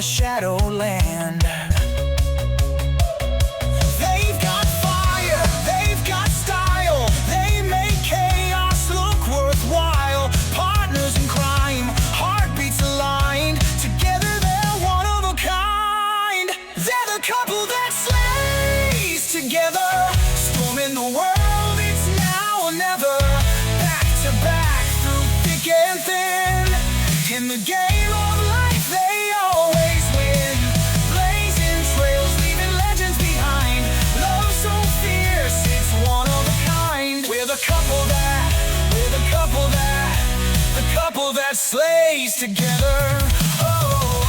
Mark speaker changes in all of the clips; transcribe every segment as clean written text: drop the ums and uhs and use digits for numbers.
Speaker 1: Shadowland. They've got fire, they've got style, they make chaos look worthwhile. Partners in crime, heartbeats aligned, together they're one of a kind. They're the couple that slays together, storming the world, it's now or never. Back to back, through thick and thin, in the game of life they always win. Blazing trails, leaving legends behind. Love so fierce, it's one of a kind. We're the couple that slays together. Oh.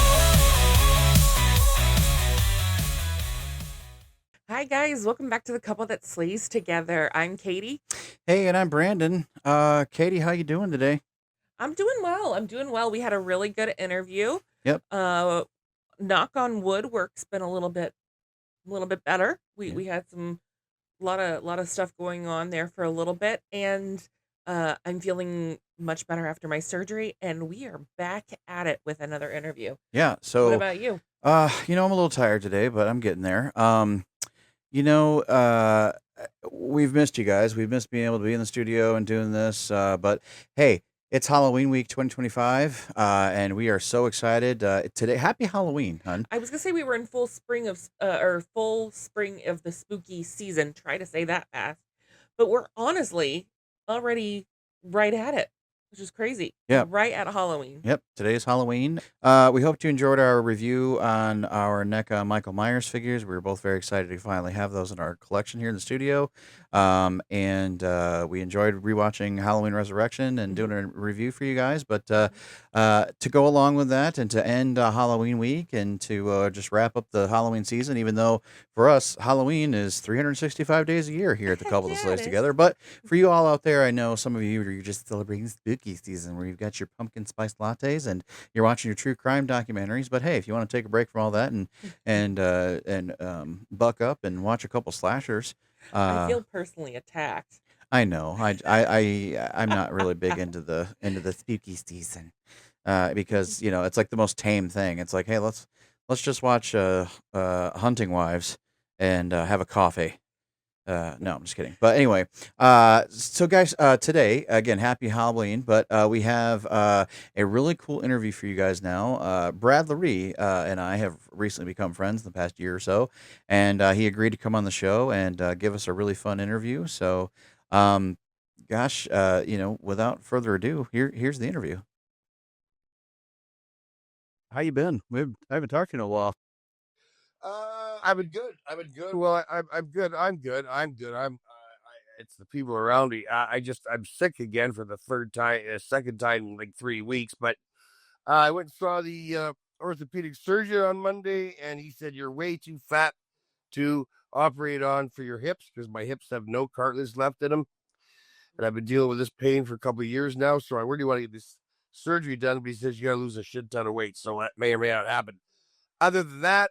Speaker 2: Hi guys, welcome back to The Couple That Slays Together. I'm Katie.
Speaker 3: Hey, and I'm Brandon. Katie, how you doing today?
Speaker 2: I'm doing well. We had a really good interview.
Speaker 3: Yep.
Speaker 2: Knock on wood, work's been a little bit better.
Speaker 3: Yeah.
Speaker 2: We had some lot of stuff going on there for a little bit, and I'm feeling much better after my surgery, and we are back at it with another interview.
Speaker 3: Yeah.
Speaker 2: What
Speaker 3: So,
Speaker 2: about you?
Speaker 3: I'm a little tired today, but I'm getting there. We've missed you guys. We've missed being able to be in the studio and doing this. But hey, it's Halloween week 2025, and we are so excited today. Happy Halloween, hun.
Speaker 2: I was gonna say we were in full spring of the spooky season. Try to say that fast, but we're honestly already right at it, which is crazy.
Speaker 3: Yeah.
Speaker 2: Right at Halloween.
Speaker 3: Yep, today is Halloween. We hope you enjoyed our review on our NECA Michael Myers figures. We were both very excited to finally have those in our collection here in the studio. And we enjoyed rewatching Halloween Resurrection and doing a review for you guys. But to go along with that and to end Halloween week and to just wrap up the Halloween season, even though for us, Halloween is 365 days a year here at the Couple That
Speaker 2: Yeah,
Speaker 3: Slays
Speaker 2: it is.
Speaker 3: Together. But for you all out there, I know some of you are just celebrating spooky season where you've got your pumpkin spice lattes and you're watching your true crime documentaries. But hey, if you want to take a break from all that and buck up and watch a couple slashers,
Speaker 2: I feel personally attacked.
Speaker 3: I know I'm not really big into the spooky season because it's like the most tame thing. It's like, hey, let's just watch Hunting Wives and have a coffee. No, I'm just kidding. But anyway, so guys, today, again, happy Halloween, but we have a really cool interview for you guys now. Brad Loree and I have recently become friends in the past year or so, and he agreed to come on the show and give us a really fun interview. So, without further ado, here's the interview. How you been? I haven't talked to you in a while.
Speaker 4: I've been good. Well, I'm good. It's the people around me. I'm sick again for the second time in like 3 weeks. But I went and saw the orthopedic surgeon on Monday, and he said you're way too fat to operate on for your hips because my hips have no cartilage left in them, and I've been dealing with this pain for a couple of years now. So I really want to get this surgery done. But he says you got to lose a shit ton of weight, so that may or may not happen. Other than that,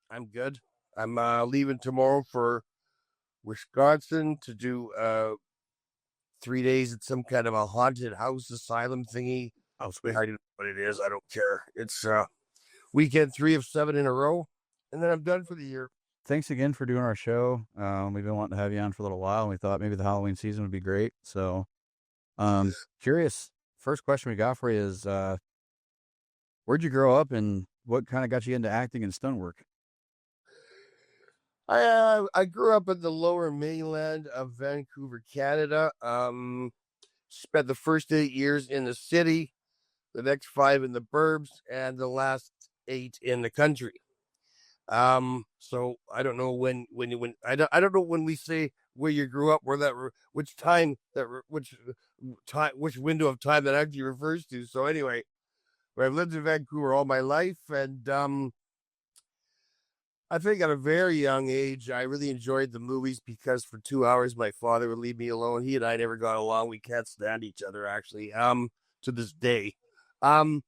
Speaker 4: I'm good. I'm leaving tomorrow for Wisconsin to do 3 days at some kind of a haunted house asylum thingy.
Speaker 3: Oh, sweet.
Speaker 4: I don't know what it is. I don't care. It's weekend 3 of 7 in a row, and then I'm done for the year.
Speaker 3: Thanks again for doing our show. We've been wanting to have you on for a little while, and we thought maybe the Halloween season would be great. So, curious. First question we got for you is, where'd you grow up, and what kind of got you into acting and stunt work?
Speaker 4: I grew up in the lower mainland of Vancouver, Canada. Spent the first 8 years in the city, the next 5 in the burbs, and the last 8 in the country. So I don't know when I don't know when we say where you grew up, which window of time that actually refers to. So anyway, I've lived in Vancouver all my life, and I think at a very young age, I really enjoyed the movies because for 2 hours, my father would leave me alone. He and I never got along. We can't stand each other, actually, to this day. I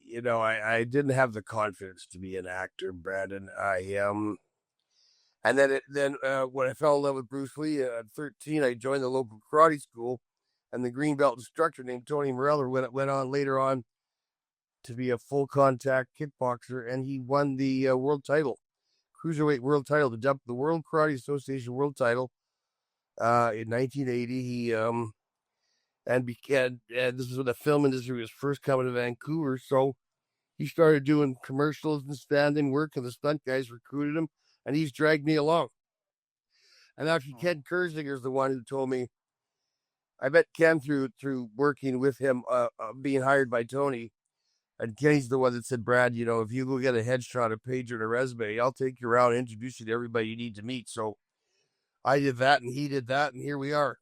Speaker 4: didn't have the confidence to be an actor, Brandon. And then when I fell in love with Bruce Lee at 13, I joined the local karate school, and the green belt instructor named Tony Morello went on later on to be a full contact kickboxer, and he won the world title, cruiserweight world title, the World Karate Association world title in 1980. He and this is when the film industry was first coming to Vancouver, so he started doing commercials and stand-in work, and the stunt guys recruited him, and he's dragged me along. And actually, Ken Kersinger is the one who told me. I met Ken through working with him, being hired by Tony. And Kenny's the one that said, Brad, if you go get a headshot, a pager, and a resume, I'll take you around and introduce you to everybody you need to meet. So I did that, and he did that, and here we are.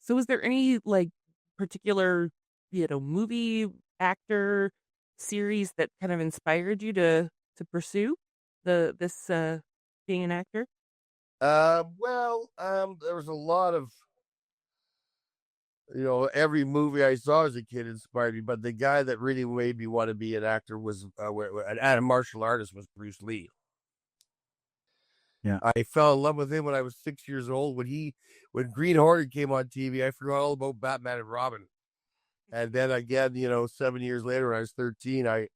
Speaker 2: So is there any like particular, movie, actor, series that kind of inspired you to pursue this being an actor?
Speaker 4: There was a lot of, every movie I saw as a kid inspired me, but the guy that really made me want to be an actor was a martial artist was Bruce Lee.
Speaker 3: Yeah.
Speaker 4: I fell in love with him when I was 6 years old. When Green Hornet came on TV, I forgot all about Batman and Robin. And then again, 7 years later, when I was 13, I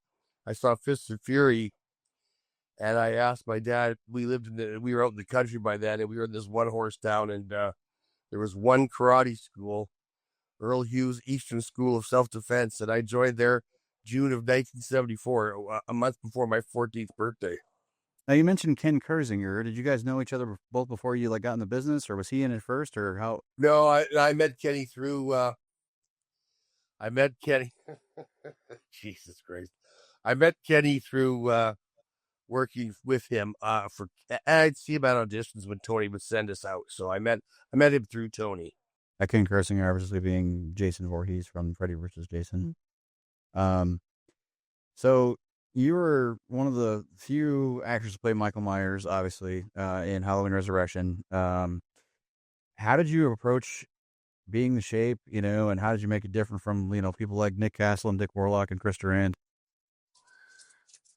Speaker 4: saw Fists of Fury, and I asked my dad. We were out in the country by then, and we were in this one-horse town, and there was one karate school, Earl Hughes Eastern School of Self-Defense, and I joined there June of 1974, a month before my 14th birthday.
Speaker 3: Now, you mentioned Ken Kersinger. Did you guys know each other both before you got in the business, or was he in it first, or how?
Speaker 4: No, I met Kenny through. I met Kenny. Jesus Christ! I met Kenny through working with him. I'd see him at auditions when Tony would send us out. So I met him through Tony.
Speaker 3: Ken Kersinger, obviously being Jason Voorhees from Freddy vs. Jason.
Speaker 2: Mm-hmm.
Speaker 3: So you were one of the few actors to play Michael Myers, obviously, in Halloween Resurrection. How did you approach being the Shape, and how did you make it different from, people like Nick Castle and Dick Warlock and Chris Durand?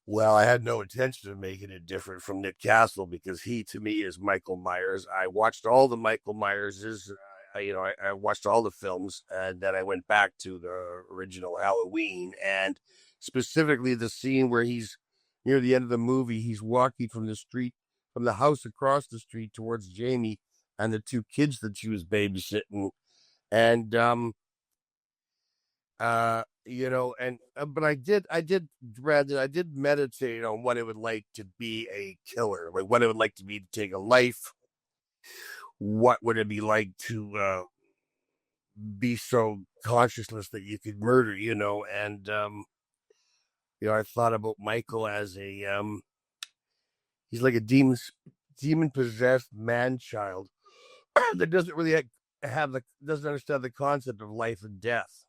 Speaker 4: Well, I had no intention of making it different from Nick Castle because he, to me, is Michael Myers. I watched all the Michael Myerses. I watched all the films, and then I went back to the original Halloween, and specifically the scene where he's near the end of the movie. He's walking from the house across the street towards Jamie and the two kids that she was babysitting, and but I did, Brandon, I did meditate on what it would like to be a killer, like what it would like to be to take a life. What would it be like to be so conscienceless that you could murder, and I thought about Michael as he's like a demon possessed man child that doesn't really doesn't understand the concept of life and death.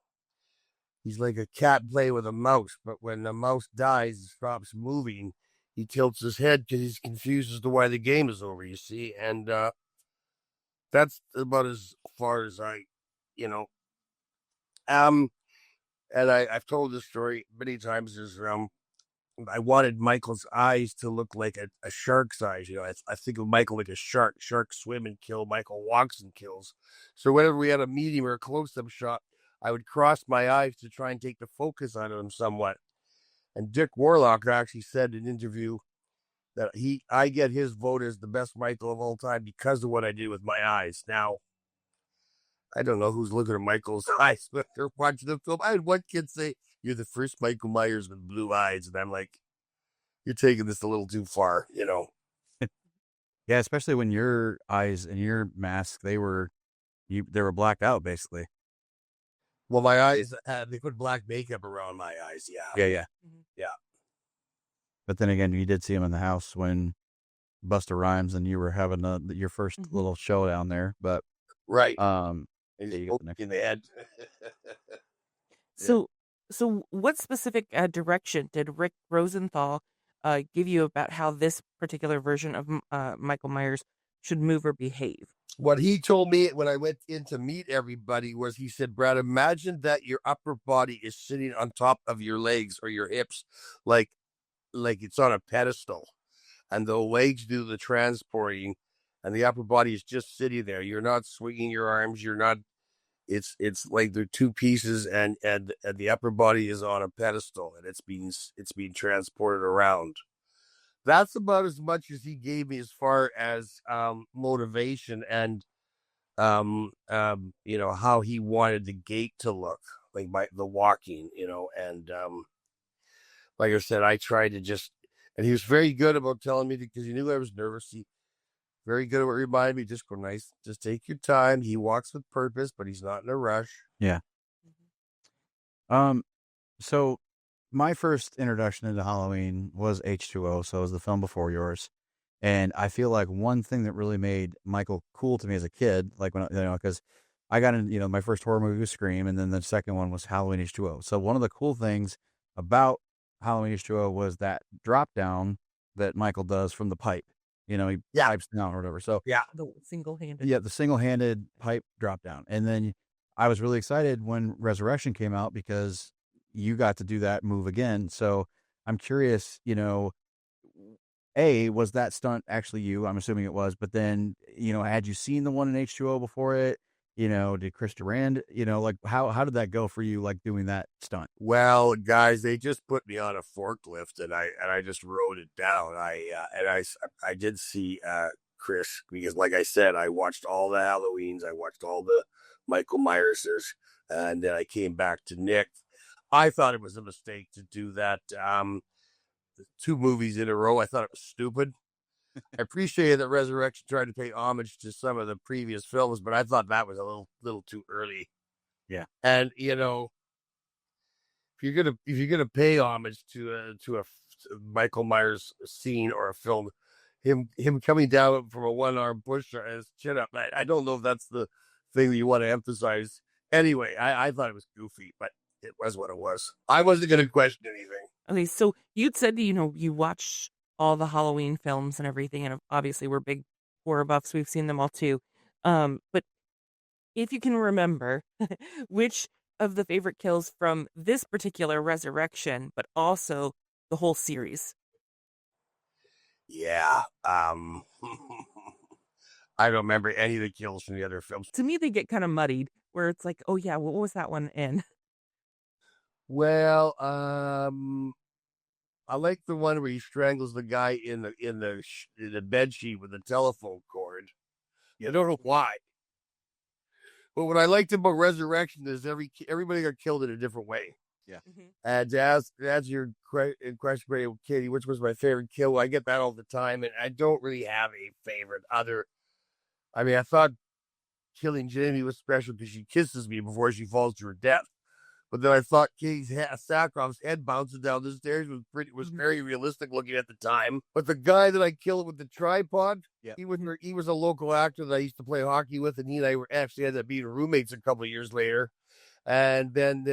Speaker 4: He's like a cat playing with a mouse, but when the mouse dies and stops moving, he tilts his head because he's confused as to why the game is over, you see. And that's about as far as and I've told this story many times. I wanted Michael's eyes to look like a shark's eyes. I think of Michael like a shark. Sharks swim and kill. Michael walks and kills. So whenever we had a medium or a close-up shot, I would cross my eyes to try and take the focus out of him somewhat. And Dick Warlock actually said in an interview that I get his vote as the best Michael of all time because of what I did with my eyes. Now, I don't know who's looking at Michael's eyes when they're watching the film. I had one kid say, "You're the first Michael Myers with blue eyes," and I'm like, "You're taking this a little too far,"
Speaker 3: Yeah, especially when your eyes and your mask, they were blacked out basically.
Speaker 4: Well, my eyes, they put black makeup around my eyes. Yeah.
Speaker 3: Yeah.
Speaker 2: Mm-hmm.
Speaker 4: Yeah.
Speaker 3: But then again, you did see him in the house when Busta Rhymes and you were having your first little showdown there. But
Speaker 4: right.
Speaker 3: He's
Speaker 4: in the head.
Speaker 2: So what specific direction did Rick Rosenthal give you about how this particular version of Michael Myers should move or behave?
Speaker 4: What he told me when I went in to meet everybody was, he said, Brad, imagine that your upper body is sitting on top of your legs or your hips, like it's on a pedestal, and the legs do the transporting, and the upper body is just sitting there. You're not swinging your arms. You're not It's like they're two pieces, and the upper body is on a pedestal, and it's being transported around. That's about as much as he gave me as far as motivation and how he wanted the gait to look, like the walking, and like I said, I tried to and he was very good about telling me, because he knew I was nervous. He very good at what reminded me, just go nice, just take your time. He walks with purpose, but he's not in a rush.
Speaker 3: Yeah. So my first introduction into Halloween was H2O, so it was the film before yours. And I feel like one thing that really made Michael cool to me as a kid, like when, because I got in, my first horror movie was Scream, and then the second one was Halloween H2O. So one of the cool things about Halloween H2O was that drop down that Michael does from the pipe. He pipes down or whatever. So
Speaker 4: Yeah.
Speaker 2: The single-handed.
Speaker 3: yeah, the single-handed pipe drop down. And then I was really excited when Resurrection came out because you got to do that move again. So I'm curious, was that stunt actually you? I'm assuming it was. But then, had you seen the one in H2O before it? Did Chris Durand, like how did that go for you, like doing that stunt?
Speaker 4: Well, guys, they just put me on a forklift, and I just rode it down. I did see Chris, because like I said, I watched all the Halloweens, I watched all the Michael Myerses, and then I came back to Nick. I thought it was a mistake to do that. 2 movies in a row. I thought it was stupid. I appreciated that Resurrection tried to pay homage to some of the previous films, but I thought that was a little too early.
Speaker 3: Yeah.
Speaker 4: And if you're gonna pay homage to a Michael Myers scene or a film, him coming down from a one-arm push and his chin up, I don't know if that's the thing that you want to emphasize. Anyway, I thought it was goofy, but it was what it was. I wasn't gonna question anything.
Speaker 2: Okay, so you'd said, you watch all the Halloween films and everything, and obviously we're big horror buffs. We've seen them all too. But if you can remember, which of the favorite kills from this particular Resurrection, but also the whole series?
Speaker 4: Yeah. I don't remember any of the kills from the other films.
Speaker 2: To me, they get kind of muddied, where it's like, oh yeah, what was that one in?
Speaker 4: Well, I like the one where he strangles the guy in the bed sheet with the telephone cord. I don't know why, but what I liked about Resurrection is everybody got killed in a different way.
Speaker 3: Yeah.
Speaker 2: Mm-hmm.
Speaker 4: And as your question, Katie, which was my favorite kill? I get that all the time, and I don't really have a favorite. I thought killing Jamie was special because she kisses me before she falls to her death. But then I thought Katie Sackhoff's head bouncing down the stairs was very realistic looking at the time. But the guy that I killed with the tripod, he was a local actor that I used to play hockey with, and he and I actually ended up being roommates a couple of years later. And then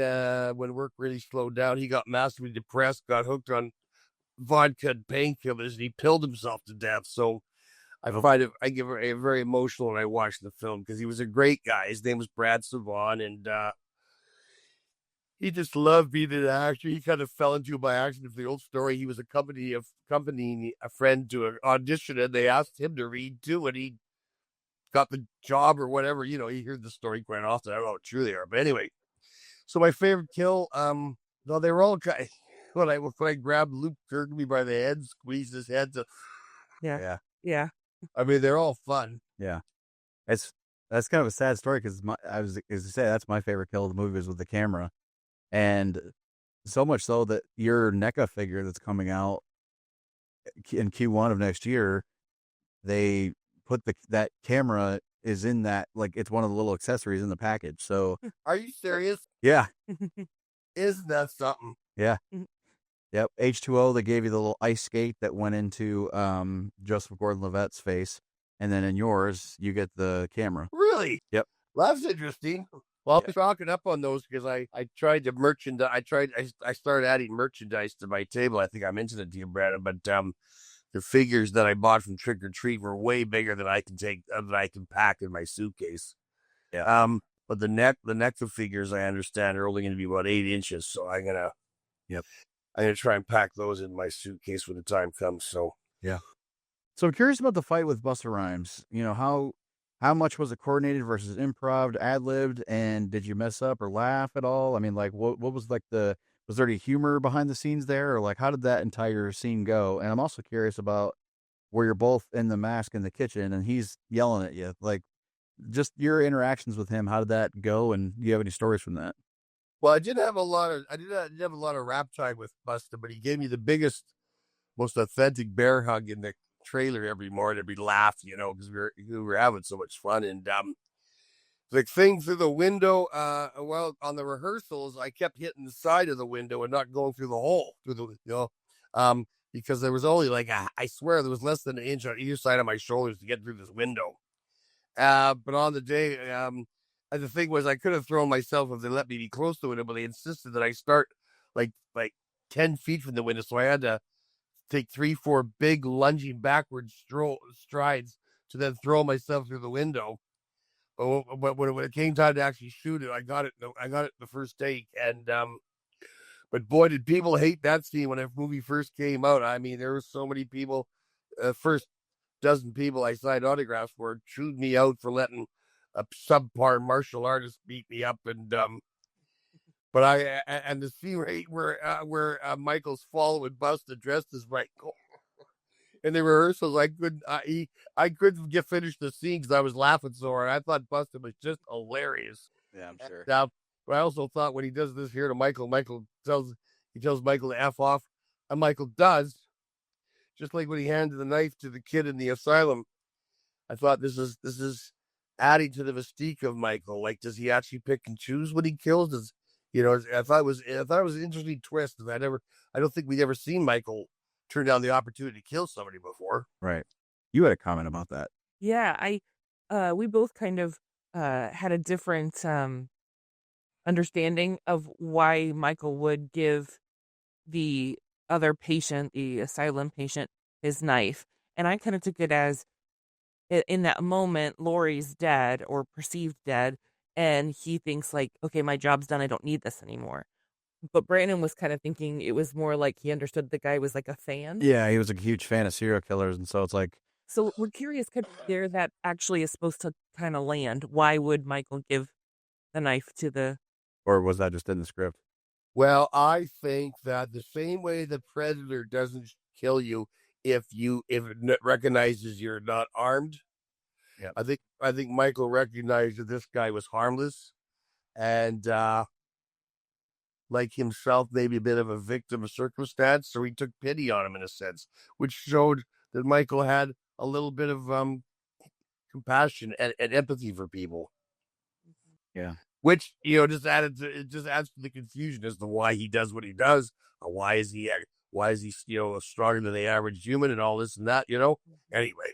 Speaker 4: when work really slowed down, he got massively depressed, got hooked on vodka and painkillers, and he pilled himself to death. So I get very emotional when I watch the film because he was a great guy. His name was Brad Savon, and he just loved being an actor. He kind of fell into it by accident. For the old story, he was accompanying a friend to an audition, and they asked him to read too, and he got the job or whatever. You hear the story quite often. I don't know how true they are, but anyway. So my favorite kill, no, they were all kind. When I grabbed Luke Kirkby by the head, squeezed his head to.
Speaker 2: Yeah.
Speaker 4: They're all fun.
Speaker 3: Yeah. That's kind of a sad story because as I say, that's my favorite kill of the movie was with the camera. And so much so that your NECA figure that's coming out in Q1 of next year, they put that camera is in that, like, it's one of the little accessories in the package. So
Speaker 4: Are you serious?
Speaker 3: yeah.
Speaker 4: Isn't that something?
Speaker 3: Yeah. Yep. H2O, they gave you the little ice skate that went into Joseph Gordon-Levitt's face. And then in yours, you get the camera.
Speaker 4: Really?
Speaker 3: Yep.
Speaker 4: Well, that's interesting. Well, I'll be stocking up on those because I tried to merchandise. I started adding merchandise to my table. I think I mentioned it to you, Brandon, but the figures that I bought from Trick or Treat were way bigger than I can pack in my suitcase.
Speaker 3: Yeah.
Speaker 4: But the NECA figures, I understand, are only going to be about 8 inches. So I'm gonna try and pack those in my suitcase when the time comes. So
Speaker 3: yeah. So I'm curious about the fight with Busta Rhymes. How how much was it coordinated versus improv, ad-libbed, and did you mess up or laugh at all? I mean, like, what was like was there any humor behind the scenes there, or like how did that entire scene go? And I'm also curious about where you're both in the mask in the kitchen and he's yelling at you, like just your interactions with him. How did that go? And do you have any stories from that?
Speaker 4: Well, I didn't have a lot of rap time with Busta, but he gave me the biggest, most authentic bear hug in the trailer every morning. We laughed, because we were having so much fun. And the thing through the window, well, on the rehearsals, I kept hitting the side of the window and not going through the hole, because there was only I swear there was less than an inch on either side of my shoulders to get through this window. But on the day, the thing was, I could have thrown myself if they let me be close to it, but they insisted that I start like 10 feet from the window. So I had to take 3-4 big lunging backwards strides to then throw myself through the window. But when it came time to actually shoot it, I got it the first take. And but boy, did people hate that scene when that movie first came out. I mean, there were so many people. First dozen people I signed autographs for chewed me out for letting a subpar martial artist beat me up. And but and the scene where Michael's following Busta dressed as Michael in the rehearsals, I couldn't get finished the scene because I was laughing so hard. I thought Busta was just hilarious.
Speaker 3: Yeah, I'm sure.
Speaker 4: But I also thought when he does this here to Michael, tells Michael to F off, and Michael does, just like when he handed the knife to the kid in the asylum. I thought this is adding to the mystique of Michael. Like, does he actually pick and choose what he kills? I thought it was an interesting twist. I don't think we'd ever seen Michael turn down the opportunity to kill somebody before.
Speaker 3: Right. You had a comment about that.
Speaker 2: Yeah, we both kind of had a different understanding of why Michael would give the other patient, the asylum patient, his knife. And I kind of took it as in that moment, Loree's dead or perceived dead, and he thinks like, okay, my job's done. I don't need this anymore. But Brandon was kind of thinking it was more like he understood the guy was like a fan.
Speaker 3: Yeah, he was a huge fan of serial killers, and so it's like.
Speaker 2: So we're curious, kind of where that actually is supposed to kind of land. Why would Michael give the knife to the?
Speaker 3: Or was that just in the script?
Speaker 4: Well, I think that the same way the predator doesn't kill you if it recognizes you're not armed.
Speaker 3: Yeah,
Speaker 4: I think Michael recognized that this guy was harmless, and like himself, maybe a bit of a victim of circumstance. So he took pity on him in a sense, which showed that Michael had a little bit of compassion and empathy for people.
Speaker 3: Yeah.
Speaker 4: Which just adds to the confusion as to why he does what he does. Why is he stronger than the average human and all this and that. Anyway.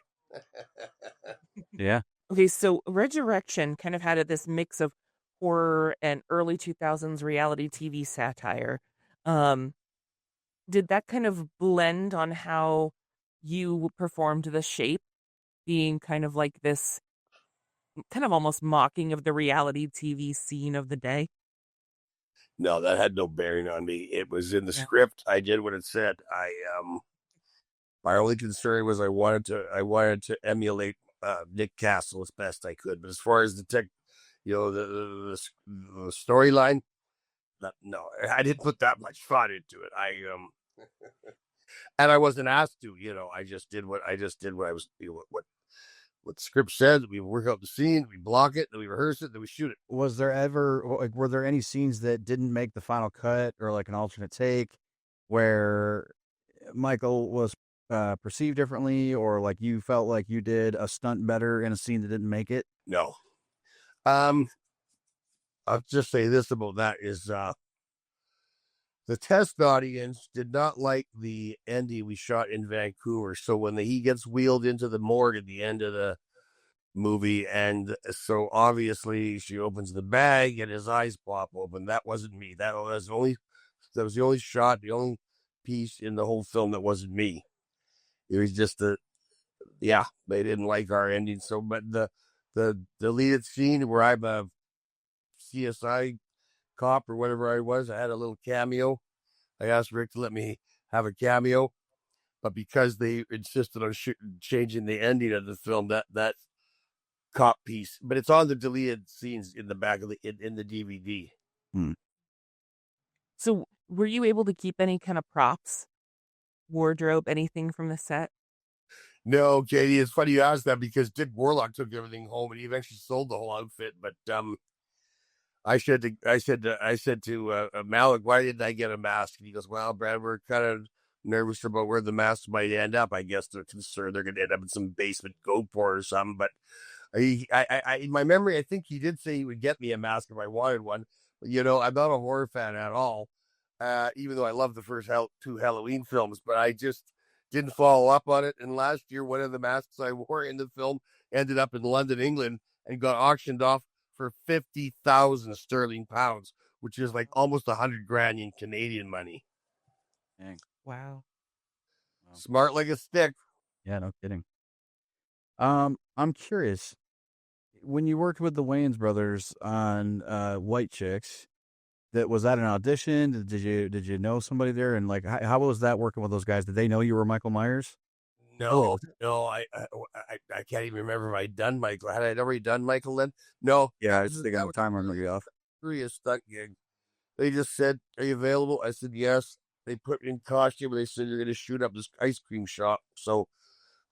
Speaker 3: Yeah.
Speaker 2: Okay, so Resurrection kind of had this mix of horror and early 2000s reality TV satire. Did that kind of blend on how you performed the shape, being kind of like this kind of almost mocking of the reality TV scene of the day?
Speaker 4: No, that had no bearing on me. It was in the script. I did what it said. My only concern was I wanted to emulate Nick Castle as best I could. But as far as the storyline, no, I didn't put that much thought into it. And I wasn't asked to. I just did what I was. What the script says. We work out the scene, we block it, then we rehearse it, then we shoot it.
Speaker 3: Was there ever, were there any scenes that didn't make the final cut or like an alternate take where Michael was perceived differently, or like you felt like you did a stunt better in a scene that didn't make it?
Speaker 4: No. I'll just say this about that is the test audience did not like the ending we shot in Vancouver. So when he gets wheeled into the morgue at the end of the movie, and so obviously she opens the bag and his eyes pop open. That wasn't me. That was the only shot, the only piece in the whole film that wasn't me. It was just they didn't like our ending. So, but the deleted scene where I'm a CSI cop or whatever I was, I had a little cameo. I asked Rick to let me have a cameo, but because they insisted on changing the ending of the film, that cop piece, but it's on the deleted scenes in the back of in the DVD.
Speaker 2: So were you able to keep any kind of props, wardrobe, anything from the set?
Speaker 4: No, Katie, it's funny you asked that because Dick Warlock took everything home and he eventually sold the whole outfit. But I said to Malik, why didn't I get a mask? And he goes, well, Brad, we're kind of nervous about where the masks might end up. I guess they're concerned they're going to end up in some basement goat port or something. But in my memory, I think he did say he would get me a mask if I wanted one. But, I'm not a horror fan at all, even though I love the first two Halloween films. But I just didn't follow up on it. And last year, one of the masks I wore in the film ended up in London, England, and got auctioned off for 50,000 sterling pounds, which is like almost 100 grand in Canadian money.
Speaker 3: Dang.
Speaker 2: Wow.
Speaker 4: Smart like a stick.
Speaker 3: Yeah, no kidding. I'm curious. When you worked with the Wayans brothers on White Chicks, was that an audition? Did you know somebody there? And like, how was that working with those guys? Did they know you were Michael Myers?
Speaker 4: No, I can't even remember if I'd done Michael. Had I already done Michael then? No.
Speaker 3: Yeah, I think I'm time on you off.
Speaker 4: Really a stunt gig. They just said, "Are you available?" I said yes. They put me in costume. They said you're going to shoot up this ice cream shop. So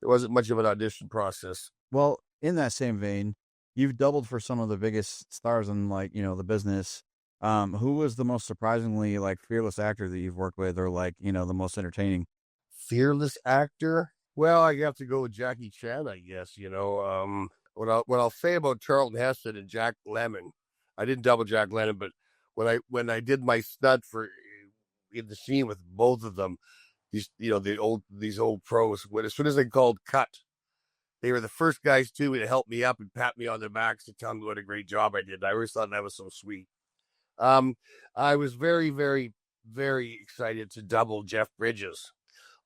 Speaker 4: there wasn't much of an audition process.
Speaker 3: Well, in that same vein, you've doubled for some of the biggest stars in the business. Who was the most surprisingly fearless actor that you've worked with, or the most entertaining?
Speaker 4: Fearless actor? Well, I have to go with Jackie Chan, I guess. What I'll say about Charlton Heston and Jack Lemmon, I didn't double Jack Lemmon, but when I did my stunt for in the scene with both of them, these old pros, as soon as they called cut, they were the first guys to help me up and pat me on the back to tell me what a great job I did. I always thought that was so sweet. I was very, very, very excited to double Jeff Bridges.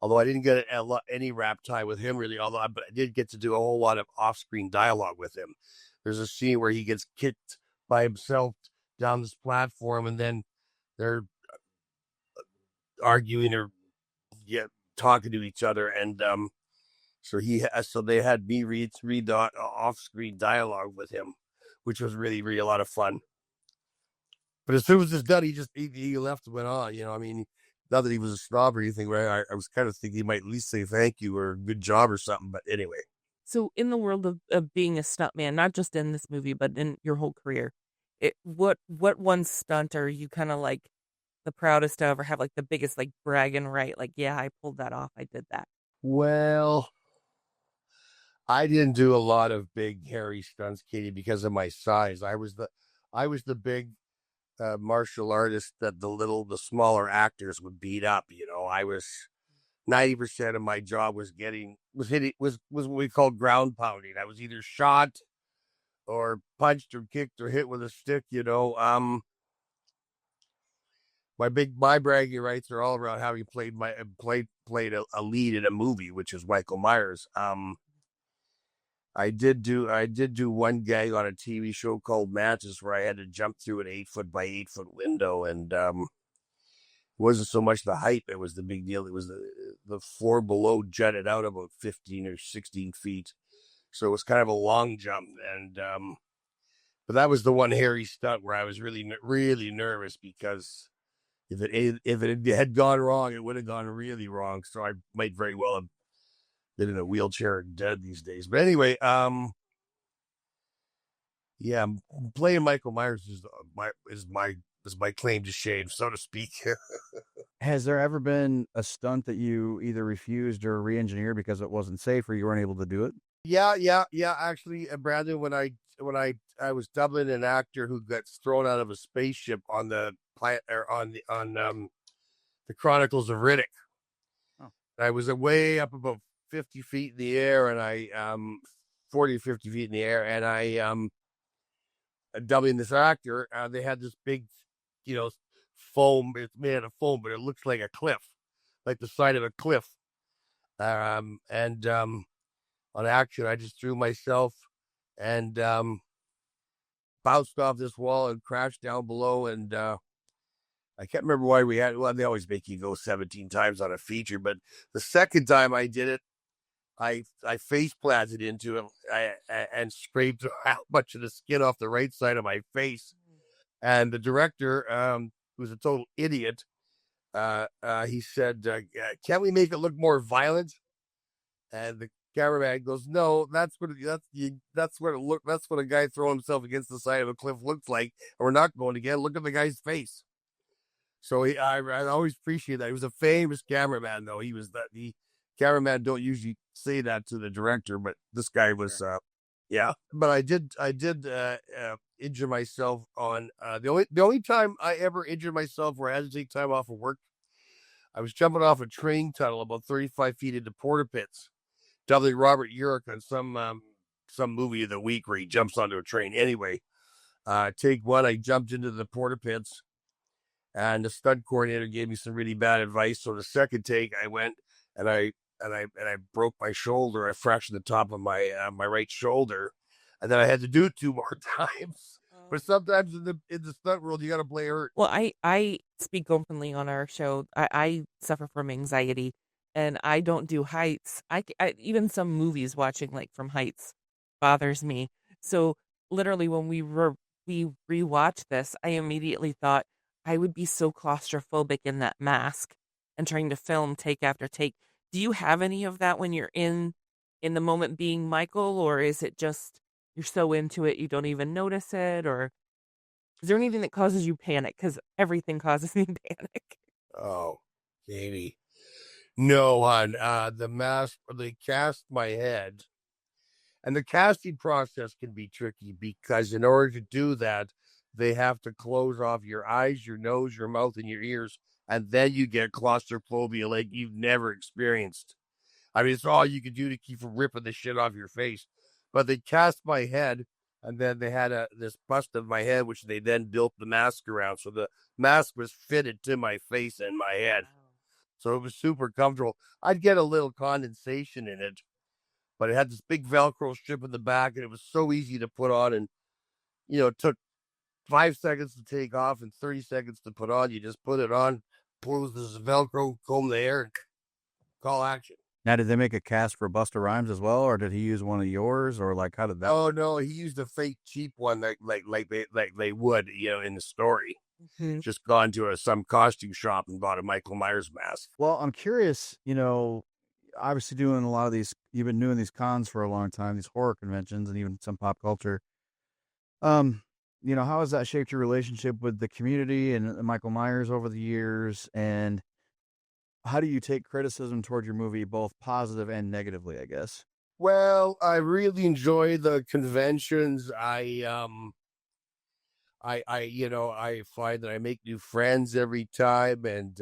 Speaker 4: Although I didn't get any rap time with him really, but I did get to do a whole lot of off-screen dialogue with him. There's a scene where he gets kicked by himself down this platform, and then they're arguing or talking to each other, and so they had me read off-screen dialogue with him, which was really, really a lot of fun. But as soon as it's done, he left and went on. Not that he was a snob or anything, right? I was kind of thinking he might at least say thank you or good job or something. But anyway.
Speaker 2: So in the world of being a stuntman, not just in this movie, but in your whole career, what one stunt are you kind of the proudest of, or have the biggest bragging right? Yeah, I pulled that off. I did that.
Speaker 4: Well, I didn't do a lot of big hairy stunts, Katie, because of my size. I was the big martial artist that the smaller actors would beat up. I was 90% of my job was what we call ground pounding. I was either shot or punched or kicked or hit with a stick. My bragging rights are all around having played a lead in a movie, which is Michael Myers. I did do one gag on a TV show called Mantis where I had to jump through an 8-foot by 8-foot window, and it wasn't so much the height that was the big deal. It was the floor below jutted out about 15 or 16 feet, so it was kind of a long jump. And but that was the one hairy stunt where I was really, really nervous because if it had gone wrong, it would have gone really wrong. So I might very well have been in a wheelchair and dead these days. But anyway, yeah, playing Michael Myers is my claim to shame, so to speak.
Speaker 3: Has there ever been a stunt that you either refused or re-engineered because it wasn't safe or you weren't able to do it?
Speaker 4: Yeah. Actually, Brandon, when I was doubling an actor who gets thrown out of a spaceship on the planet or on the Chronicles of Riddick.
Speaker 3: Oh.
Speaker 4: I was way up about 50 feet in the air, and I 40 or 50 feet in the air, and I doubling this actor. They had this big, foam. It's made out of foam, but it looks like a cliff, like the side of a cliff. On action, I just threw myself and bounced off this wall and crashed down below. And I can't remember why they always make you go 17 times on a feature, but the second time I did it, I face planted into him and scraped a bunch of the skin off the right side of my face. And the director, who's a total idiot, he said, "Can't we make it look more violent?" And the cameraman goes, "No, that's what a guy throwing himself against the side of a cliff looks like. And we're not going to get. Look at the guy's face." So I always appreciate that. He was a famous cameraman, though. The cameraman don't usually say that to the director, but this guy was, yeah. But I did injure myself on the only time I ever injured myself where I had to take time off of work. I was jumping off a train tunnel about 35 feet into Porta Pits, doubling Robert Urich on some movie of the week where he jumps onto a train. Anyway, take one, I jumped into the Porta Pits. And the stunt coordinator gave me some really bad advice. So the second take, I went and I broke my shoulder. I fractured the top of my right shoulder, and then I had to do it 2 more times. But sometimes in the stunt world, you got to play hurt.
Speaker 2: Well, I speak openly on our show. I suffer from anxiety, and I don't do heights. Even some movies watching like from heights bothers me. So literally, when we rewatched this, I immediately thought I would be so claustrophobic in that mask and trying to film take after take. Do you have any of that when you're in the moment being Michael, or is it just you're so into it you don't even notice it, or is there anything that causes you panic? Because everything causes me panic.
Speaker 4: Oh, Katie. No, hon. The mask, they cast my head. And the casting process can be tricky because in order to do that, they have to close off your eyes, your nose, your mouth, and your ears. And then you get claustrophobia like you've never experienced. I mean, it's all you can do to keep from ripping the shit off your face. But they cast my head, and then they had this bust of my head, which they then built the mask around. So the mask was fitted to my face and my head. So it was super comfortable. I'd get a little condensation in it, but it had this big Velcro strip in the back, and it was so easy to put on. And, it took 5 seconds to take off and 30 seconds to put on. You just put it on, pull this Velcro, comb the hair, and call action.
Speaker 3: Now, did they make a cast for Busta Rhymes as well, or did he use one of yours, or like how did that?
Speaker 4: Oh no, he used a fake cheap one like they would, in the story.
Speaker 2: Mhm.
Speaker 4: Just gone to some costume shop and bought a Michael Myers mask.
Speaker 3: Well, I'm curious. Obviously doing a lot of these. You've been doing these cons for a long time, these horror conventions, and even some pop culture. How has that shaped your relationship with the community and Michael Myers over the years? And how do you take criticism toward your movie, both positive and negatively, I guess?
Speaker 4: Well, I really enjoy the conventions. I find that I make new friends every time, and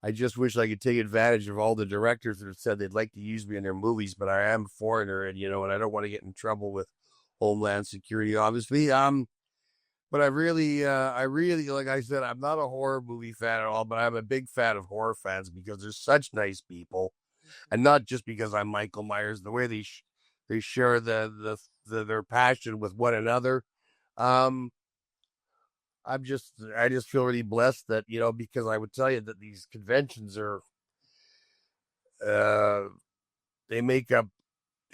Speaker 4: I just wish I could take advantage of all the directors that have said they'd like to use me in their movies, but I am a foreigner, and and I don't want to get in trouble with Homeland Security, obviously. But I really, like I said, I'm not a horror movie fan at all, but I'm a big fan of horror fans because they're such nice people, and not just because I'm Michael Myers. The way they share their passion with one another. I just feel really blessed that, because I would tell you that these conventions are, they make up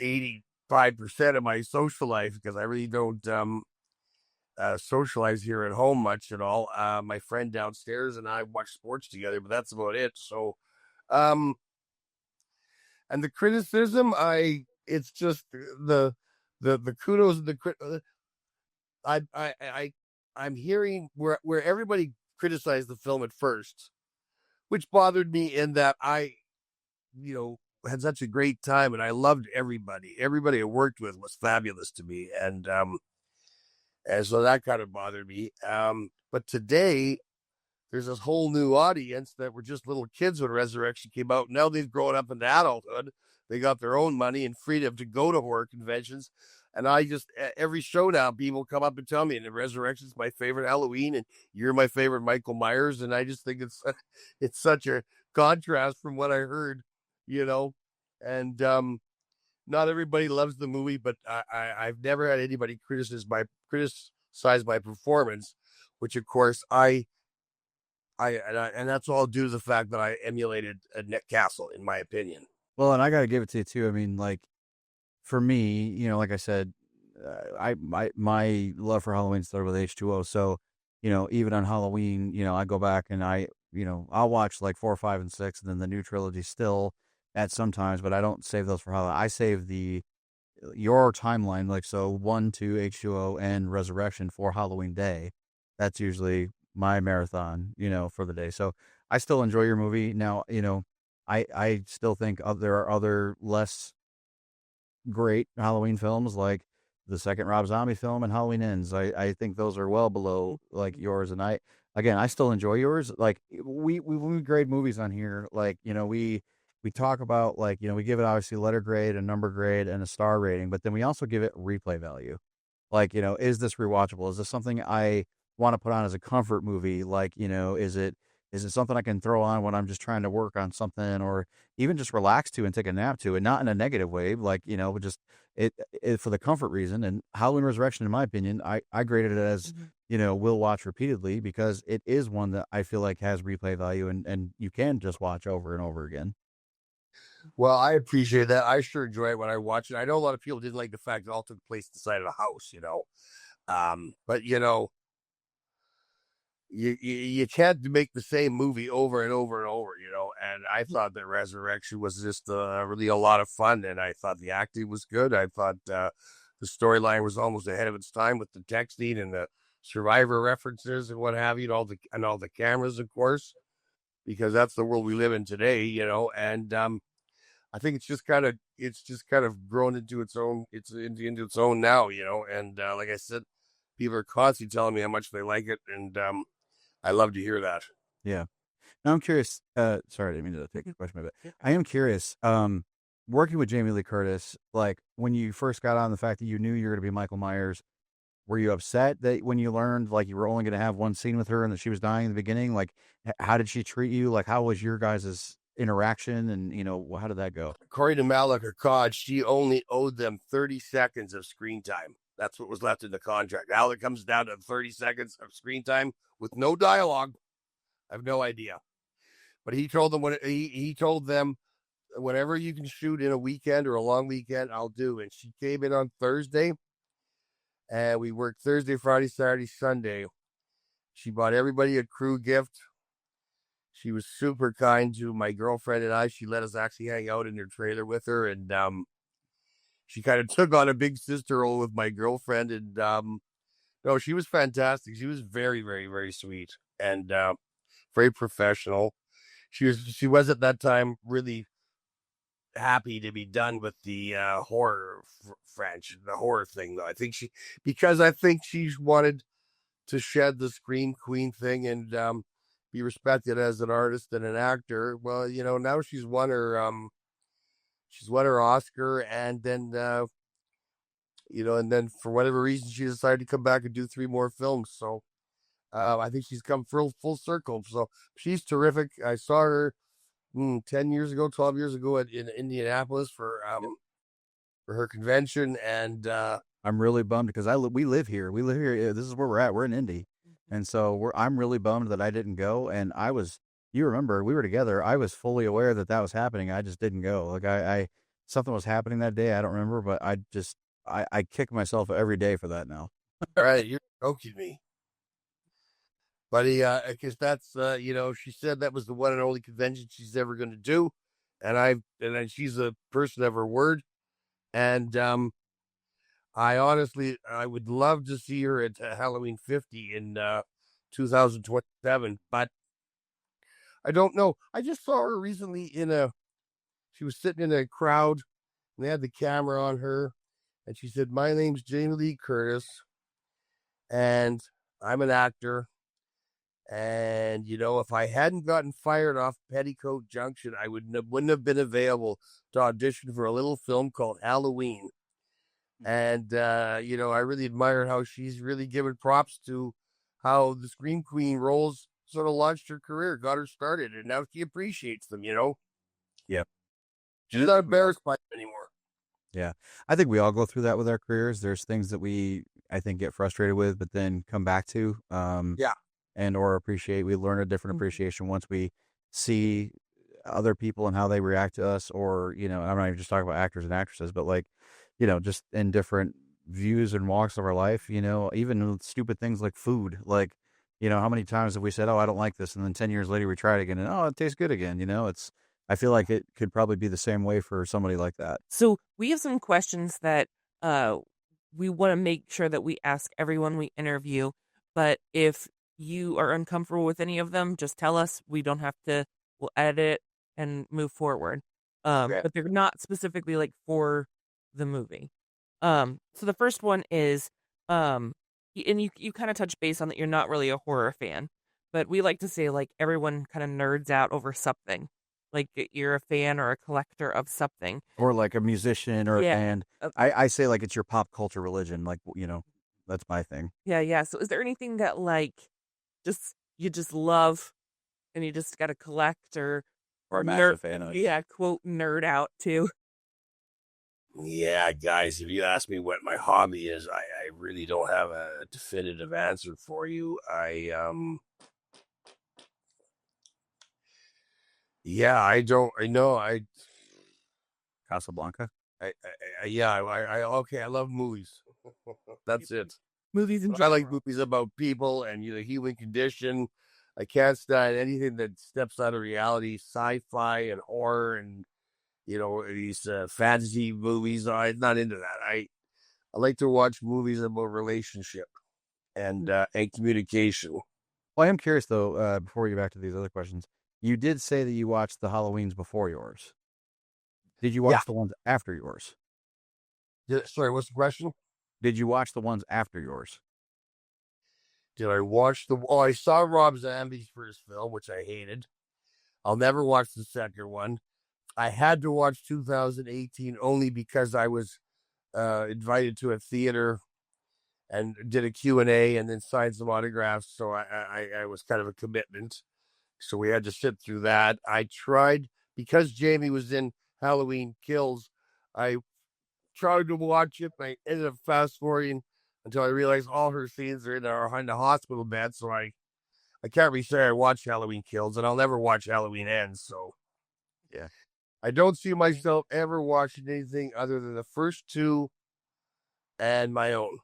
Speaker 4: 85% of my social life because I really don't socialize here at home much at all. My friend downstairs and I watch sports together, but that's about it. So, and the criticism, it's just the kudos and the I'm hearing where everybody criticized the film at first, which bothered me in that I, had such a great time and I loved everybody. Everybody I worked with was fabulous to me, and so that kind of bothered me. But today, there's this whole new audience that were just little kids when Resurrection came out. Now they've grown up into adulthood. They got their own money and freedom to go to horror conventions. And every show now, people come up and tell me, and Resurrection's my favorite Halloween, and you're my favorite Michael Myers. And I just think it's such a contrast from what I heard, and not everybody loves the movie, but I've never had anybody criticize my performance, which of course and that's all due to the fact that I emulated Nick Castle, in my opinion.
Speaker 3: Well, and I got to give it to you too. I mean, like for me, like I said, my love for Halloween started with H2O. So, even on Halloween, I go back and I'll watch like 4, 5, and 6, and then the new trilogy still at sometimes, but I don't save those for Halloween. I save your timeline, like so 1, 2, H2O, and Resurrection for Halloween Day. That's usually my marathon, for the day. So I still enjoy your movie. Now, I still think there are other less great Halloween films like the second Rob Zombie film and Halloween Ends. I think those are well below like yours, and I still enjoy yours. Like when we grade movies on here, like we talk about like we give it obviously letter grade, a number grade, and a star rating, but then we also give it replay value. Like is this rewatchable? Is this something I want to put on as a comfort movie? Like is it something I can throw on when I'm just trying to work on something, or even just relax to and take a nap to, and not in a negative way, like, just it for the comfort reason. And Halloween Resurrection, in my opinion, I graded it as, will watch repeatedly because it is one that I feel like has replay value and you can just watch over and over again.
Speaker 4: Well, I appreciate that. I sure enjoy it when I watch it. I know a lot of people didn't like the fact it all took place inside of a house, but you can't make the same movie over and over and over, and I thought that Resurrection was just really a lot of fun, and I thought the acting was good. I thought the storyline was almost ahead of its time with the texting and the survivor references and what have you, and all the cameras, of course, because that's the world we live in today, and I think it's just kind of grown into its own. It's into its own now, and like I said, people are constantly telling me how much they like it, and I love to hear that.
Speaker 3: Yeah. Now I'm curious. Sorry, I didn't mean to take the question, but I am curious. Working with Jamie Lee Curtis, like when you first got on, the fact that you knew you were going to be Michael Myers, were you upset that when you learned like you were only going to have one scene with her and that she was dying in the beginning? Like, how did she treat you? Like, how was your guys' interaction, and how did that go?
Speaker 4: According to Malika Cod, she only owed them 30 seconds of screen time. That's what was left in the contract. Now it comes down to 30 seconds of screen time with no dialogue. I have no idea. But he told them he told them whenever you can shoot in a weekend or a long weekend, I'll do. And she came in on Thursday, and we worked Thursday, Friday, Saturday, Sunday. She bought everybody a crew gift. She was super kind to my girlfriend and I. She let us actually hang out in her trailer with her, and she kind of took on a big sister role with my girlfriend. And no, she was fantastic. She was very, very, very sweet and very professional. She was at that time really happy to be done with the horror the horror thing, though. I think she wanted to shed the Scream Queen thing and be respected as an artist and an actor. Well, now she's won her Oscar, and then and then for whatever reason she decided to come back and do 3 more films. So I think she's come full circle. So she's terrific. I saw her 10 years ago, 12 years ago in Indianapolis for her convention, and
Speaker 3: I'm really bummed because we live here. We live here. This is where we're at. We're in Indy. And so I'm really bummed that I didn't go. And you remember, we were together. I was fully aware that was happening. I just didn't go. Like something was happening that day. I don't remember, but I kick myself every day for that now.
Speaker 4: All right, you're joking me. But I guess that's she said that was the one and only convention she's ever going to do, and she's a person of her word, and I would love to see her at Halloween 50 in 2027, but I don't know. I just saw her recently she was sitting in a crowd, and they had the camera on her, and she said, "My name's Jamie Lee Curtis, and I'm an actor. And, if I hadn't gotten fired off Petticoat Junction, I wouldn't have been available to audition for a little film called Halloween." And, I really admired how she's really given props to how the Scream Queen roles sort of launched her career, got her started, and now she appreciates them,
Speaker 3: Yeah.
Speaker 4: She's not embarrassed by them anymore.
Speaker 3: Yeah. I think we all go through that with our careers. There's things that I think, get frustrated with, but then come back to.
Speaker 4: Yeah.
Speaker 3: And or appreciate. We learn a different appreciation once we see other people and how they react to us, or, you know, I'm not even just talking about actors and actresses, but like, you know, just in different views and walks of our life, you know, even with stupid things like food. Like, you know, how many times have we said, oh, I don't like this, and then 10 years later we try it again and, oh, it tastes good again. You know, I feel like it could probably be the same way for somebody like that.
Speaker 2: So we have some questions that uh, we want to make sure that we ask everyone we interview. But if you are uncomfortable with any of them, just tell us. We don't have to. We'll edit it and move forward.
Speaker 3: Okay.
Speaker 2: But they're not specifically like for the movie. So the first one is, and you kind of touch base on that you're not really a horror fan, but we like to say like everyone kind of nerds out over something. Like you're a fan or a collector of something.
Speaker 3: Or like a musician or a
Speaker 2: Yeah.
Speaker 3: band. I say like it's your pop culture religion. Like, you know, that's my thing.
Speaker 2: Yeah. So is there anything that like you just love and you just got to collect or
Speaker 3: Or a
Speaker 2: nerd?
Speaker 3: massive fan of.
Speaker 2: Yeah, quote nerd out too.
Speaker 4: Yeah, guys, if you ask me what my hobby is, I really don't have a definitive answer for you. Yeah, I don't. I know.
Speaker 3: Casablanca.
Speaker 4: Okay. I love movies. That's it.
Speaker 2: Movies and
Speaker 4: I like movies about people and the human condition. I can't stand anything that steps out of reality, sci-fi and horror, and these fantasy movies. I'm not into that. I like to watch movies about relationship and communication.
Speaker 3: Well, I am curious though. Before we get back to these other questions, you did say that you watched the Halloweens before yours. Did you watch the ones after yours?
Speaker 4: Sorry, what's the question?
Speaker 3: Did you watch the ones after yours?
Speaker 4: Did I watch I saw Rob Zombie's first film, which I hated. I'll never watch the second one. I had to watch 2018 only because I was invited to a theater and did a Q&A and then signed some autographs. So I was kind of a commitment. So we had to sit through that. I tried, because Jamie was in Halloween Kills, I tried to watch it. I ended up fast forwarding until I realized all her scenes are in the hospital bed. So I can't really say I watched Halloween Kills, and I'll never watch Halloween Ends. So
Speaker 3: yeah,
Speaker 4: I don't see myself ever watching anything other than the first two and my own.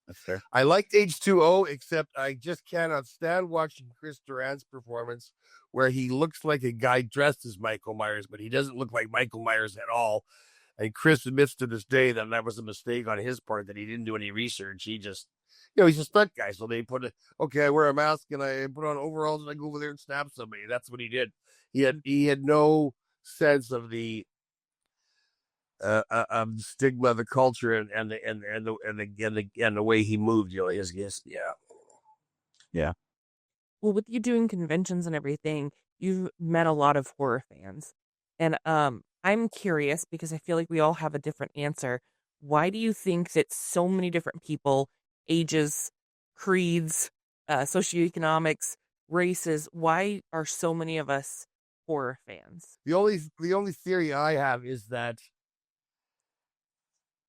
Speaker 3: that's fair.
Speaker 4: I liked H2O, except I just cannot stand watching Chris Durant's performance, where he looks like a guy dressed as Michael Myers, but he doesn't look like Michael Myers at all. And Chris admits to this day that was a mistake on his part, that he didn't do any research. He just, he's a stunt guy. So they I wear a mask and I put on overalls and I go over there and snap somebody. That's what he did. He had no sense of the stigma of the culture and the way he moved.
Speaker 2: Well, with you doing conventions and everything, you've met a lot of horror fans. And I'm curious, because I feel like we all have a different answer. Why do you think that so many different people, ages, creeds, socioeconomics, races, why are so many of us horror fans?
Speaker 4: The only theory I have is that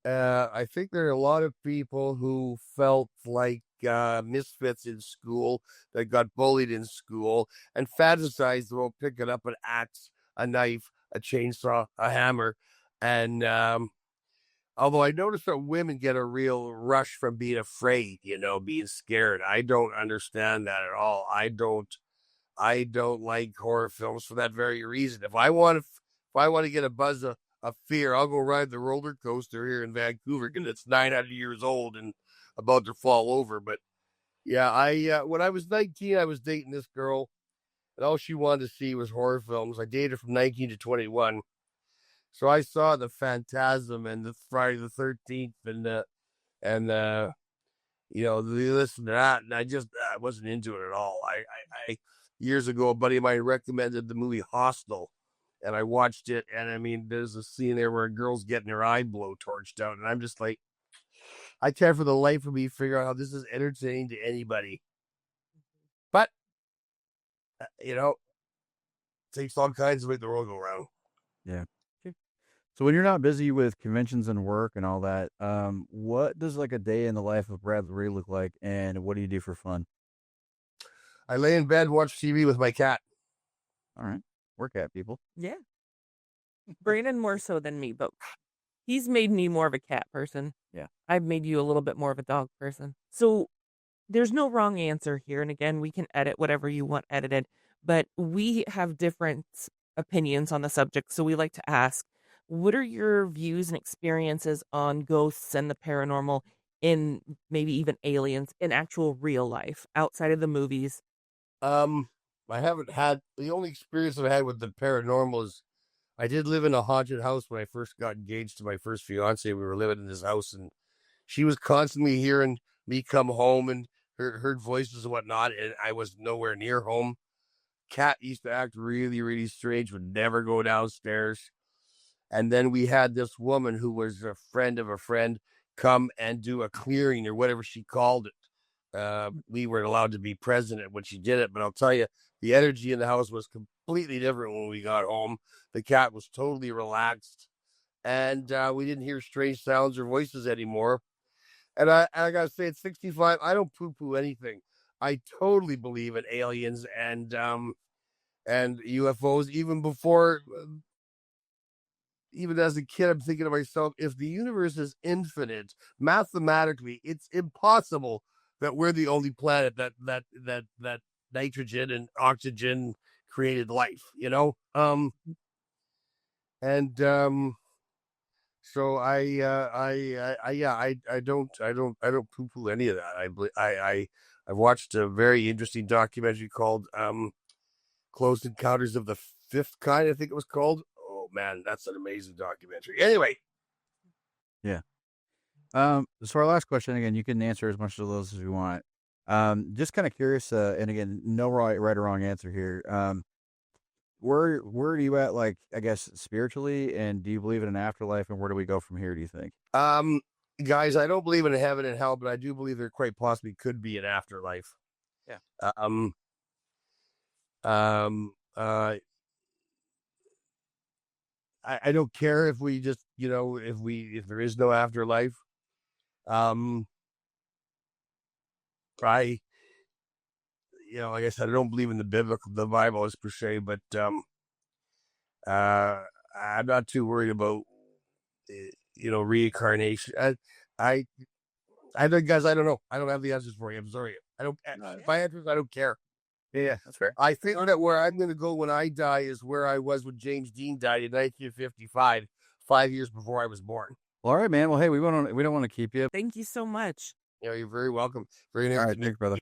Speaker 4: I think there are a lot of people who felt like misfits in school, that got bullied in school, and fantasized about picking up an axe, a knife, a chainsaw, a hammer. And although I noticed that women get a real rush from being afraid, being scared, I don't understand that at all. I don't like horror films for that very reason. If I want to get a buzz of fear, I'll go ride the roller coaster here in Vancouver, because it's 900 years old and about to fall over. But yeah, I when I was 19, I was dating this girl, and all she wanted to see was horror films. I dated from 19 to 21. So I saw the Phantasm and the Friday the 13th and this and that, and I wasn't into it at all. I years ago, a buddy of mine recommended the movie Hostel, and I watched it, and I mean, there's a scene there where a girl's getting her eye blowtorched out, and I'm just like, I can't for the life of me figure out how this is entertaining to anybody. But it takes all kinds of make the world go round.
Speaker 3: Yeah. So when you're not busy with conventions and work and all that, what does like a day in the life of Brad Loree look like, and what do you do for fun?
Speaker 4: I lay in bed, watch TV with my cat.
Speaker 3: All right. We're cat people.
Speaker 2: Yeah. Brandon more so than me, but he's made me more of a cat person.
Speaker 3: Yeah.
Speaker 2: I've made you a little bit more of a dog person. So there's no wrong answer here. And again, we can edit whatever you want edited, but we have different opinions on the subject. So we like to ask, what are your views and experiences on ghosts and the paranormal in maybe even aliens in actual real life outside of the movies?
Speaker 4: I haven't had the only experience I've had with the paranormal is I did live in a haunted house when I first got engaged to my first fiance. We were living in this house, and she was constantly hearing me come home and heard voices and whatnot, and I was nowhere near home. Cat used to act really, really strange, would never go downstairs. And then we had this woman who was a friend of a friend come and do a clearing or whatever she called it. We weren't allowed to be present when she did it, but I'll tell you, the energy in the house was completely different when we got home. The cat was totally relaxed, and we didn't hear strange sounds or voices anymore. And I gotta say, at 65, I don't poo-poo anything. I totally believe in aliens and UFOs. Even as a kid, I'm thinking to myself, if the universe is infinite, mathematically, it's impossible that we're the only planet that nitrogen and oxygen created life, you know? So I don't poo-poo any of that. I've watched a very interesting documentary called Close Encounters of the Fifth Kind, I think it was called. Oh man, that's an amazing documentary. Anyway.
Speaker 3: Yeah. So our last question, again, you can answer as much of those as you want. Just kind of curious, and again, no right or wrong answer here. Where are you at, like, I guess, spiritually, and do you believe in an afterlife, and where do we go from here, do you think?
Speaker 4: Guys, I don't believe in heaven and hell, but I do believe there quite possibly could be an afterlife.
Speaker 3: Yeah.
Speaker 4: I don't care if we just, if there is no afterlife. Like I said, I don't believe in the Bible as per se, but I'm not too worried about reincarnation. I don't, guys. I don't know. I don't have the answers for you. I'm sorry. I don't. My answers. I don't care.
Speaker 3: Yeah, that's fair.
Speaker 4: I think that where I'm going to go when I die is where I was when James Dean died in 1955, 5 years before I was born.
Speaker 3: Well, all right, man. Well, hey, we don't want to keep you.
Speaker 2: Thank you so much.
Speaker 4: You're very welcome. Very nice.
Speaker 3: All right, thanks, brother.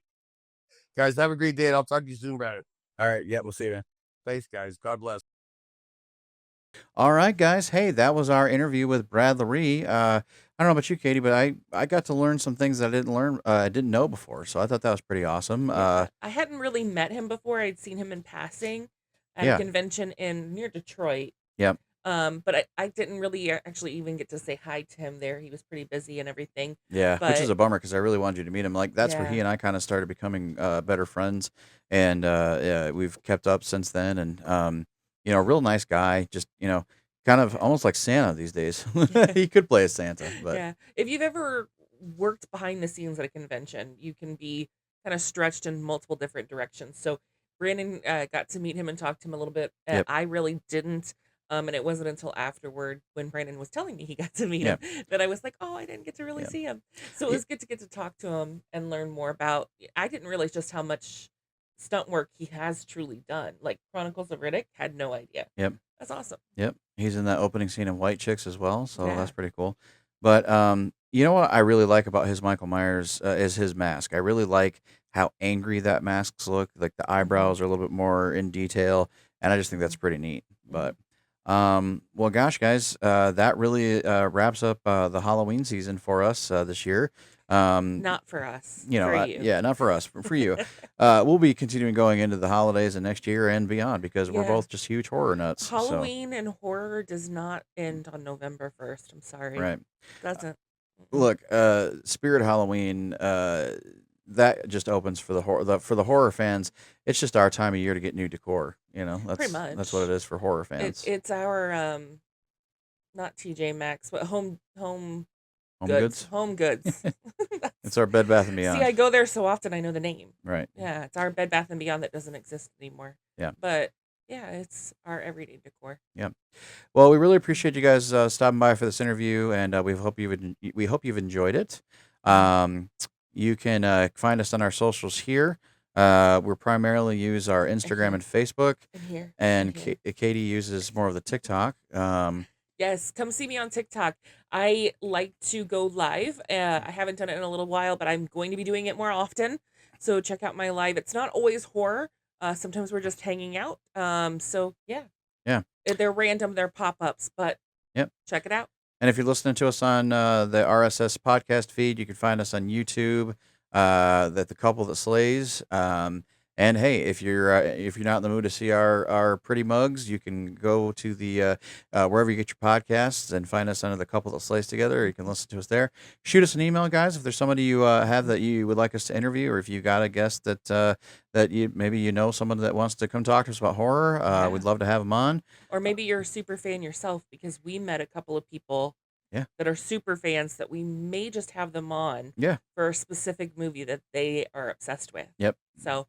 Speaker 4: Guys, have a great day, and I'll talk to you soon about it.
Speaker 3: All right, yeah, we'll see you, man.
Speaker 4: Thanks, guys. God bless.
Speaker 3: All right, guys. Hey, that was our interview with Brad Loree. I don't know about you, Katie, but I got to learn some things that I didn't know before. So I thought that was pretty awesome.
Speaker 2: I hadn't really met him before. I'd seen him in passing at a convention near Detroit.
Speaker 3: Yep.
Speaker 2: But I didn't really actually even get to say hi to him there. He was pretty busy and everything.
Speaker 3: Yeah, which is a bummer because I really wanted you to meet him. Like, that's where he and I kind of started becoming better friends, and we've kept up since then. And real nice guy. Just kind of almost like Santa these days. He could play as Santa, but
Speaker 2: yeah. If you've ever worked behind the scenes at a convention, you can be kind of stretched in multiple different directions. So Brandon got to meet him and talk to him a little bit.
Speaker 3: Yep.
Speaker 2: I really didn't. And it wasn't until afterward when Brandon was telling me he got to meet him that I was like, oh, I didn't get to really see him. So it was good to get to talk to him and learn more about. I didn't realize just how much stunt work he has truly done. Like Chronicles of Riddick, had no idea.
Speaker 3: Yep.
Speaker 2: That's awesome.
Speaker 3: Yep. He's in that opening scene of White Chicks as well, so that's pretty cool. But you know what I really like about his Michael Myers is his mask. I really like how angry that masks look. Like the eyebrows are a little bit more in detail, and I just think that's pretty neat. But well, gosh, guys, that really wraps up the Halloween season for us this year.
Speaker 2: Not for us. For you.
Speaker 3: Yeah, not for us, for you. We'll be continuing going into the holidays and next year and beyond because we're both just huge horror nuts.
Speaker 2: Halloween and horror does not end on November 1st. I'm sorry.
Speaker 3: Right.
Speaker 2: Doesn't.
Speaker 3: Look, Spirit Halloween, that just opens for the horror fans. It's just our time of year to get new decor. That's
Speaker 2: pretty much.
Speaker 3: That's what it is for horror fans.
Speaker 2: It's our not TJ Maxx, but home
Speaker 3: goods.
Speaker 2: Home Goods.
Speaker 3: It's our Bed Bath & Beyond.
Speaker 2: See, I go there so often I know the name.
Speaker 3: Right.
Speaker 2: Yeah, it's our Bed Bath & Beyond that doesn't exist anymore.
Speaker 3: Yeah.
Speaker 2: But yeah, it's our everyday decor.
Speaker 3: Yep. Well, we really appreciate you guys stopping by for this interview, and we hope you've enjoyed it. You can find us on our socials here. We primarily use our Instagram
Speaker 2: here.
Speaker 3: and Facebook,
Speaker 2: And here.
Speaker 3: and
Speaker 2: here.
Speaker 3: Katie uses more of the TikTok.
Speaker 2: Yes, come see me on TikTok. I like to go live. I haven't done it in a little while, but I'm going to be doing it more often. So check out my live. It's not always horror. Sometimes we're just hanging out. So yeah.
Speaker 3: Yeah.
Speaker 2: They're random, they're pop-ups, but
Speaker 3: Yep.
Speaker 2: check it out.
Speaker 3: And if you're listening to us on the RSS podcast feed, you can find us on YouTube, the Couple That Slays. And hey, if you're not in the mood to see our pretty mugs, you can go to the wherever you get your podcasts and find us under The Couple That Slays Together. You can listen to us there. Shoot us an email, guys, if there's somebody you have that you would like us to interview, or if you got a guest that maybe you know someone that wants to come talk to us about horror.
Speaker 2: Yeah.
Speaker 3: We'd love to have them on.
Speaker 2: Or maybe you're a super fan yourself, because we met a couple of people that are super fans that we may just have them on for a specific movie that they are obsessed with.
Speaker 3: Yep.
Speaker 2: So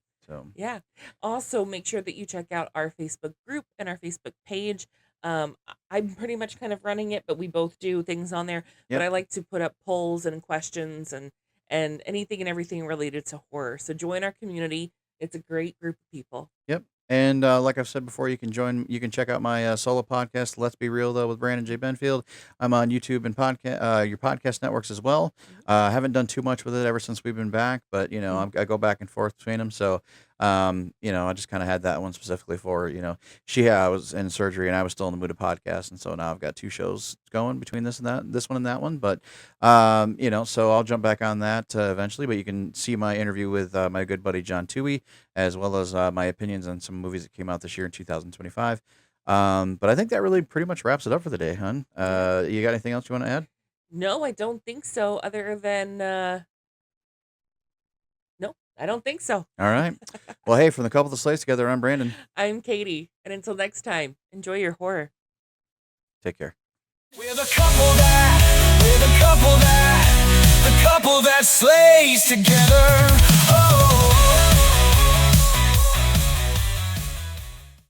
Speaker 2: yeah. Also, make sure that you check out our Facebook group and our Facebook page. I'm pretty much kind of running it, but we both do things on there. But I like to put up polls and questions and anything and everything related to horror. So join our community. It's a great group of people.
Speaker 3: Yep. And like I've said before, you can check out my solo podcast, Let's Be Real, though, with Brandon J. Benfield. I'm on YouTube and your podcast networks as well. I haven't done too much with it ever since we've been back, but, I go back and forth between them. So, I just kind of had that one specifically for, I was in surgery and I was still in the mood of podcast. And so now I've got 2 shows going between this one and that one. But, so I'll jump back on that eventually. But you can see my interview with my good buddy John Toohey, as well as my opinions on some movies that came out this year in 2025. But I think that really pretty much wraps it up for the day, hon. You got anything else you want to add?
Speaker 2: No, I don't think so. Other than no, I don't think so.
Speaker 3: All right. Well, hey, from The Couple That Slays Together, I'm Brandon.
Speaker 2: I'm Katie, and until next time, enjoy your horror.
Speaker 3: Take care.
Speaker 1: We're the couple that slays together.